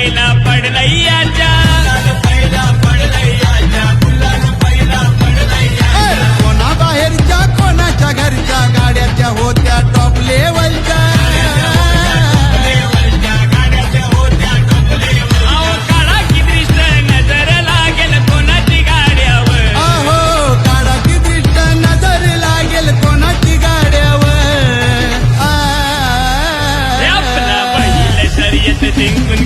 पहिला पडलैयाच्या कोणा बाहेरच्या कोणाच्या घरच्या गाड्याच्या होत्या टॉप लेवलच्या अहो काढा की दृष्ट नजर लागेल कोणाची गाड्यावर अहो काढा की दृष्ट नजर लागेल कोणाची गाड्यावर आपला बैल शर्यत जिंकून